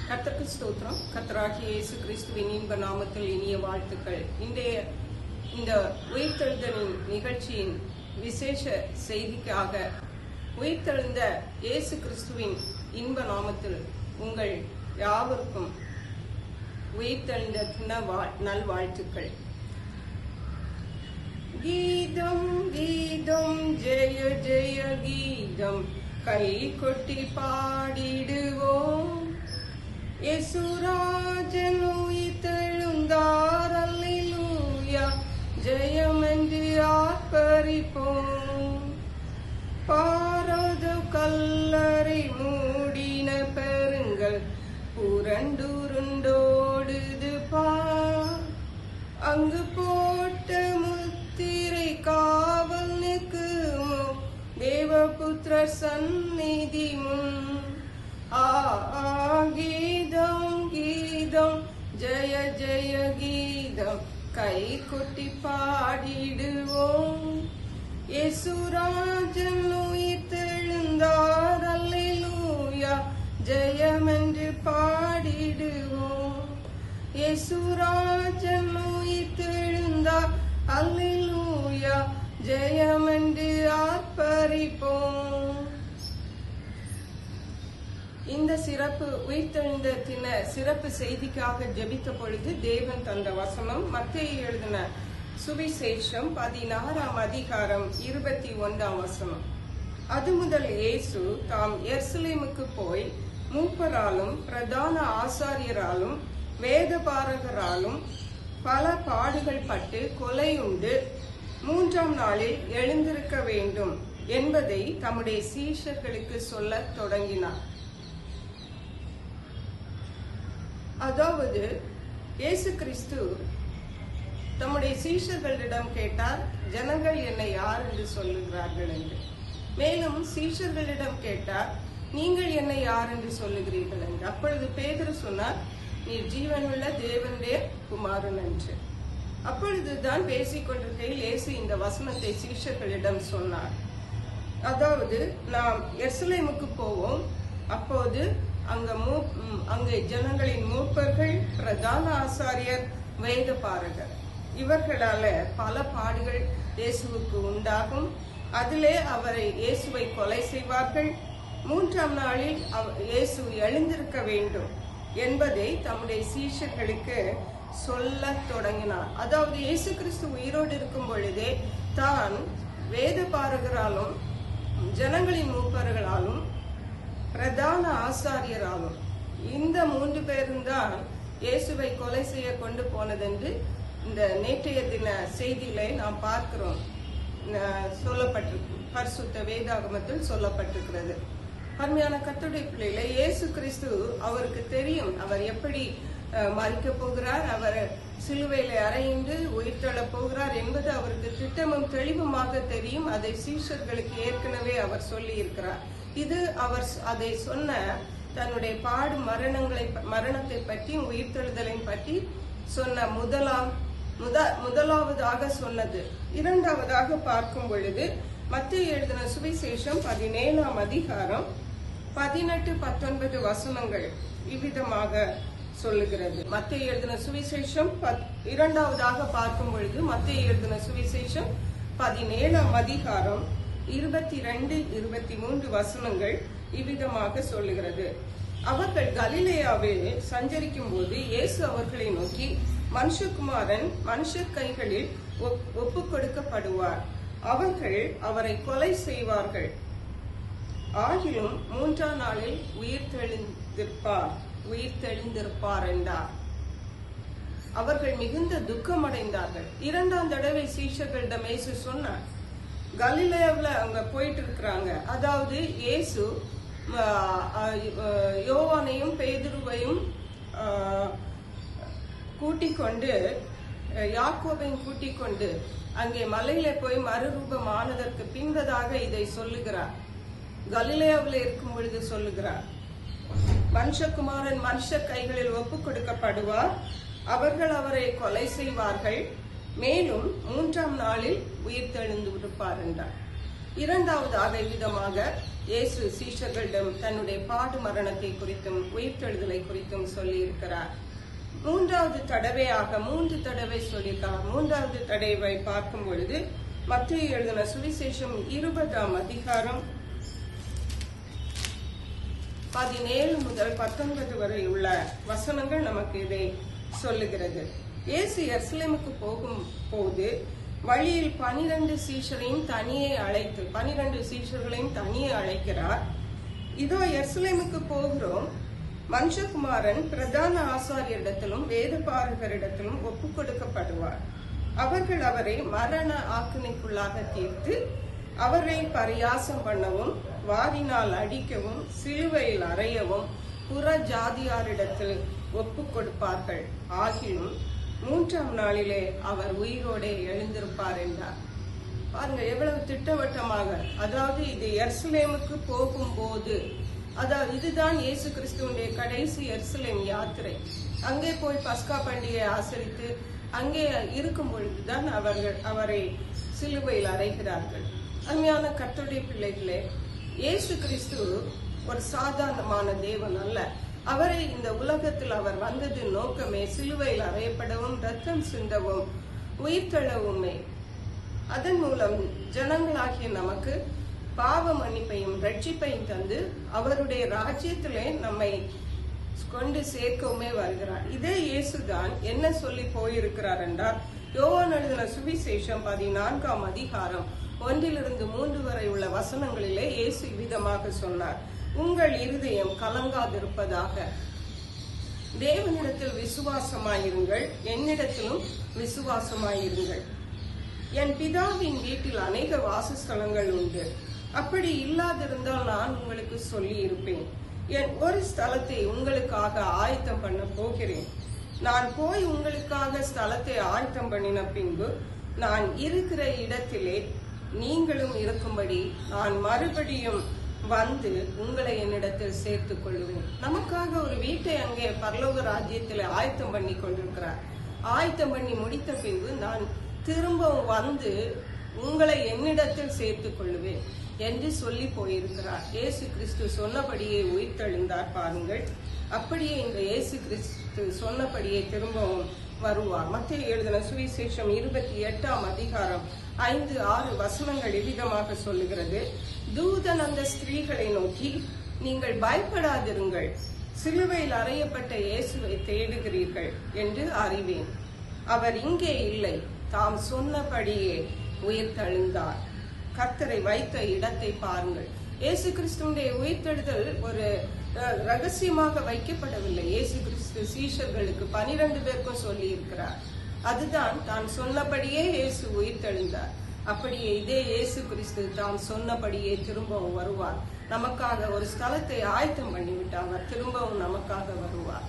கர்த்தருக்கு ஸ்தோத்திரம். கர்த்தராகிய இயேசு கிறிஸ்துவின் இன்ப நாமத்தில் இனிய வாழ்த்துக்கள். இந்த உயிர்த்தெழுதலின் நிகழ்ச்சியின் விசேஷ செய்திக்காக உயிர்த்தெழுந்த இயேசு கிறிஸ்துவின் இன்ப நாமத்தில் உங்கள் யாவருக்கும் உயிர்த்தெழுந்த தின நல்வாழ்த்துக்கள். கீதம் கீதம் ஜெய ஜெய கீதம் கை கொட்டி பாடிடுவோம். யேசுராஜன் உயிர்த்தெழுந்தார், அல்லேலூயா ஜெயம் என்று ஆர்ப்பரிப்போம். பாரத கல்லறை மூடின பெருங்கள் புரண்டுருண்டோடுது பார். அங்கு போட்ட முத்திரை காவல் நிற்குமோ தேவபுத்திர சந்நிதி முன். கீதம் கீதம் ஜெய ஜெய கீதம் கை கொட்டி பாடிடுவோம். யேசுராஜன் உயிர்த்தெழுந்தார், அல்லேலூயா ஜெயம் என்று பாடிடுவோம். யேசுராஜன் உயிர்த்தெழுந்தார், அல்லேலூயா ஜெயம் என்று ஆர்ப்பரிப்போம். இந்த சிறப்பு உயிர்த்தெழுந்த தின சிறப்பு செய்திக்காக ஜெபித்த பொழுது தேவன் தந்த வசனம் மத்தேயு எழுதின சுவிசேஷம் 16ஆம் அதிகாரம் 21ஆம் வசனம். அது முதல் இயேசு தாம் எருசலேமுக்கு போய் மூப்பராலும் பிரதான ஆசாரியராலும் வேதபாரகராலும் பல பாடுகள் பட்டு கொலையுண்டு 3ஆம் நாளில் எழுந்திருக்க வேண்டும் என்பதை தம்முடைய சீஷர்களுக்கு சொல்லத் தொடங்கினார். அதாவது இயேசு கிறிஸ்து தம்முடைய சீஷர்களிடம் கேட்டார், ஜனங்கள் என்னை யார் என்று சொல்லுகிறார்கள் என்று. மேலும் சீஷர்களிடம் கேட்டார், நீங்கள் என்னை யார் என்று சொல்லுகிறீர்கள் என்று. அப்பொழுது பேதுரு சொன்னார், நீர் ஜீவனுள்ள தேவனுடைய குமாரன் என்று. அப்பொழுதுதான் பேசிக் கொண்டிருக்கையில் இயேசு இந்த வசனத்தை சீஷர்களிடம் சொன்னார். அதாவது நாம் எருசலேமுக்கு போவோம், அப்போது அங்கே ஜனங்களின் மூப்பர்கள், பிரதான ஆசாரியர், வேதபாரகர் இவர்களால பல பாடுகள் இயேசுவுக்கு உண்டாகும். அதிலே இயேசுவை கொலை செய்வார்கள். 3ஆம் நாளில் இயேசு எழுந்திருக்க வேண்டும் என்பதை தம்முடைய சீஷர்களுக்கு சொல்ல தொடங்கினார். அதாவது இயேசு கிறிஸ்து உயிரோடு இருக்கும் பொழுதே தான் வேதபாரகராலும் ஜனங்களின் மூப்பர்களாலும் பிரதான ஆசாரியராலும் இந்த 3 பேரும் தான் இயேசுவை கொலை செய்ய கொண்டு போனதென்று இந்த நேற்றைய தின செய்தியில நாம் பார்க்கிறோம். சொல்லப்பட்டிருக்கு, பரிசுத்த வேதாகமத்தில் சொல்லப்பட்டிருக்கிறது. அருமையான கர்த்தருடைய பிள்ளைகளை, இயேசு கிறிஸ்து அவருக்கு தெரியும் அவர் எப்படி மரிக்க போகிறார், அவர் சிலுவையில அறைந்து உயிர்த்தெழ போகிறார் என்பது அவருக்கு திட்டமும் தெளிவுமாக தெரியும். அதை சீஷர்களுக்கு ஏற்கனவே அவர் சொல்லி இருக்கிறார். இது அவர் அதை சொன்ன தன்னுடைய மரணத்தை பற்றி, உயிர்த்தெழுதலின் பற்றி சொன்ன முதலாவதாக சொன்னது. இரண்டாவதாக பார்க்கும் பொழுது மத்தேயு எழுதின சுவிசேஷம் 17ஆம் அதிகாரம் 18-19 வசனங்கள் இவ்விதமாக சொல்லுகிறது. மத்தேயு எழுதின சுவிசேஷம் இரண்டாவதாக பார்க்கும் பொழுது மத்தேயு எழுதின சுவிசேஷம் 17ஆம் அதிகாரம் 22-23 வசனங்கள் இவ்விதமாக சொல்லுகிறது. அவர்கள் கலிலேயாவில் சஞ்சரிக்கும் போது இயேசு அவர்களை நோக்கி, மனுஷகுமாரன் மனுஷர் கைகளில் ஒப்பு கொடுக்கப்படுவார், அவர்கள் அவரை கொலை செய்வார்கள், ஆகிலும் 3ஆம் நாளில் உயிர்த்தெழுந்திருப்பார் என்றார். அவர்கள் மிகுந்த துக்கமடைந்தார்கள். 2ஆம் தடவை சீஷர்களிடம் இயேசு சொன்னார். கலிலேயாவில் அவங்க போயிட்டு இருக்கிறாங்க. அதாவது இயேசு யோவானையும் பேதுருவையும் கூட்டிக் கொண்டு, யாக்கோபையும் கூட்டிக் கொண்டு அங்கே மலையில போய் மறுரூபமானதற்கு பின்பதாக இதை சொல்லுகிறார். கலிலேயாவில் இருக்கும் பொழுது சொல்லுகிறார், மனுஷகுமாரன் மனுஷர் கைகளில் ஒப்பு கொடுக்கப்படுவார், அவர்கள் அவரை கொலை செய்வார்கள், மேலும் 3ஆம் நாளில் உயிர்த்தெழுந்து விடுப்பார் என்றார். இரண்டாவதாக விதமாக இயேசு சீஷர்களிடம் தன்னுடைய பாடு மரணத்தை குறித்தும் உயிர்த்தெழுதலை குறித்தும் சொல்லி இருக்கிறார். மூன்றாவது தடவையாக 3 தடவை சொல்லியிருக்கார். மூன்றாவது தடவை பார்க்கும் பொழுது மத்தேயு எழுதின சுவிசேஷம் 20ஆம் அதிகாரம் 17 முதல் 19 வரை உள்ள வசனங்கள் நமக்கு இதை சொல்லுகிறது. இயேசு எருசலேமுக்கு போகும் போது வழியில் 12 சீஷரையும் தனியே அழைத்து 12 சீஷர்களையும் தனியே அழைக்கிறார். இதோ எருசலேமுக்கு போகிறோம், மனுஷகுமாரன் பிரதான ஆசாரியரிடத்திலும் வேதபாரகரிடத்திலும் ஒப்புக் கொடுக்கப்படுவார். அவர்கள் அவரை மரண ஆக்கினைக்குள்ளாக தீர்த்து அவரை பரியாசம் பண்ணவும் வாரினால் அடிக்கவும் சிலுவையில் அறையவும் புற ஜாதியாரிடத்தில் ஒப்புக் கொடுப்பார்கள். ஆகிலும் 3ஆம் நாளிலே அவர் உயிரோடே எழுந்திருப்பார் என்றார். பாருங்க எவ்வளவு திட்டவட்டமாக. அதாவது இது எருசலேமுக்கு போகும்போது, அதாவது இதுதான் இயேசு கிறிஸ்துவனுடைய கடைசி எருசலேம் யாத்திரை. அங்கே போய் பஸ்கா பண்டிகை ஆசரித்து அங்கே இருக்கும் பொழுதுதான் அவரை சிலுவையில் அறைகிறார்கள். அருமையான கர்த்தருடைய பிள்ளைகளே, இயேசு கிறிஸ்து ஒரு சாதாரணமான தேவன் அல்ல. அவரை இந்த உலகத்தில் அவர் வந்தது நோக்கமே சிலுவையில் அறையப்படவும் ரத்தம் சிந்தவும் உயிர்த்தெழவுமே. அதன் மூலம் ஜனங்களாகிய நமக்கு பாவ மன்னிப்பையும் ரட்சிப்பையும் தந்து அவருடைய ராஜ்யத்திலே நம்மை கொண்டு சேர்க்கவுமே வருகிறார். இதே இயேசுதான் என்ன சொல்லி போயிருக்கிறார் என்றால், யோவான் எழுதின சுவிசேஷம் 14ஆம் அதிகாரம் 1-3 வரை உள்ள வசனங்களிலே இயேசு விதமாக சொன்னார், உங்கள் இருதயம் கலங்காதிருப்பதாக, தேவனிடத்தில் விசுவாசமாயிருங்கள், என்னிடத்திலும் விசுவாசமாயிருங்கள். என் பிதாவின் வீட்டில் அநேக வாசஸ்தலங்கள் உண்டு. அப்படி இல்லாதிருந்தால் நான் உங்களுக்கு சொல்லி இருப்பேன். என் ஒரு ஸ்தலத்தை உங்களுக்காக ஆயத்தம் பண்ண போகிறேன். நான் போய் உங்களுக்காக ஸ்தலத்தை ஆயத்தம் பண்ணின பின்பு நான் இருக்கிற இடத்திலே நீங்களும் இருக்கும்படி நான் மறுபடியும் வந்து உங்களை என்னிடத்தில் சேர்த்துக் கொள்ளுவேன். நமக்காக ஒரு வீட்டை அங்கே பரலோக ராஜ்யத்தில் ஆயத்தம் பண்ணி கொண்டிருக்கிறார். ஆயத்தம் பண்ணி முடித்த பின்பு நான் திரும்பவும் வந்து உங்களை என்னிடத்தில் சேர்த்துக் கொள்ளுவேன் என்று சொல்லி போயிருக்கிறார். இயேசு கிறிஸ்து சொன்னபடியே உயிர்த்தெழுந்தார். பாருங்கள், அப்படியே இந்த இயேசு கிறிஸ்து சொன்னபடியே திரும்பவும் வருவார். மத்தேயு எழுதின சுவிசேஷம் 28ஆம் அதிகாரம் 5-6 வசனங்கள் இவ்விதமாக சொல்லுகிறது, தூதன் அந்த ஸ்திரீகளை நோக்கி, நீங்கள் பயப்படாதிருங்கள், சிலுவையில் அறையப்பட்ட இயேசுவை தேடுகிறீர்கள் என்று அறிவேன். அவர் இங்கே இல்லை, தாம் சொன்னபடியே உயிர்த்தெழுந்தார். கர்த்தரை வைத்த இடத்தை பாருங்கள். இயேசு கிறிஸ்துடைய உயிர்த்தெழுதல் ஒரு ரகசியமாக வைக்கப்படவில்லை. இயேசு கிறிஸ்து சீஷர்களுக்கு 12 பேருக்கும் சொல்லி இருக்கிறார். அதுதான் தான் சொன்னபடியே இயேசு உயிர்த்தெழுந்தார். அப்படியே இதே இயேசு கிறிஸ்து தாம் சொன்னபடியே திரும்பவும் வருவார். நமக்காக ஒரு ஸ்தலத்தை ஆயத்தம் பண்ணிவிட்டார். அவர் திரும்பவும் நமக்காக வருவார்.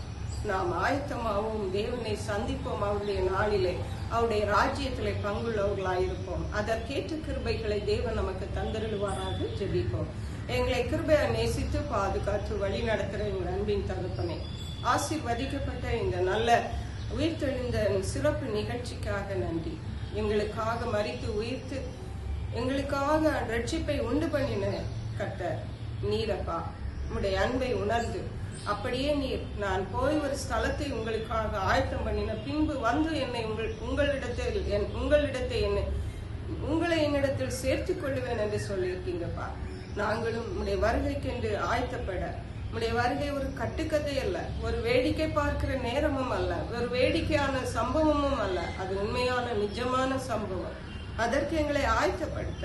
நாம் ஆயத்தமாகவும் தேவனை சந்திப்போம். அவருடைய நாளிலே அவருடைய ராஜ்யத்திலே பங்குள்ளவர்களாயிருப்போம். அதற்கேற்ற கிருபைகளை தேவன் நமக்கு தந்தருள்வாராக ஜெபிப்போம். எங்களை கிருபையை நேசித்து பாதுகாத்து வழி நடத்துகிற எங்கள் அன்பின் தகப்பனே, ஆசீர்வதிக்கப்பட்ட இந்த நல்ல உயிர்த்தெழுந்த சிறப்பு நிகழ்ச்சிக்காக நன்றி. எங்களுக்காக மரித்து உயிர்த்து எங்களுக்காக ரட்சிப்பை உண்டு பண்ணின கர்த்தர் நீரப்பா, உம்முடைய அன்பை உணர்ந்து அப்படியே நீர் நான் போய் ஒரு ஸ்தலத்தை உங்களுக்காக ஆயத்தம் பண்ணின பின்பு வந்து என்னை உங்களை என்னிடத்தில் சேர்த்துக் கொள்ளுவேன் என்று சொல்லியிருக்கீங்கப்பா. நாங்களும் உடைய வருகைக்கென்று ஆயத்தப்பட, உடைய வருகை ஒரு கட்டுக்கதை அல்ல, ஒரு வேடிக்கை பார்க்கிற நேரமும் அல்ல, ஒரு வேடிக்கையான சம்பவமும் அல்ல, அது உண்மையான நிஜமான சம்பவம். அதற்கு எங்களை ஆயத்தப்படுத்த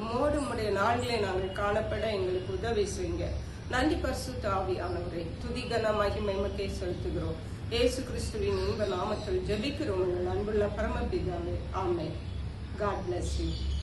உம்மோடு உடைய நாளிலே நாங்கள் காணப்பட எங்களுக்கு உதவி செய்யுங்க. நன்றி பரிசுத்த ஆவியானவரே, துதிகன மகிமை மக்கே செலுத்துகிறோம். இயேசு கிறிஸ்துவின் இன்ப நாமத்தில் ஜெபிக்கிறோம் எங்கள் அன்புள்ள பரமபிதாவே. ஆமென். God bless you.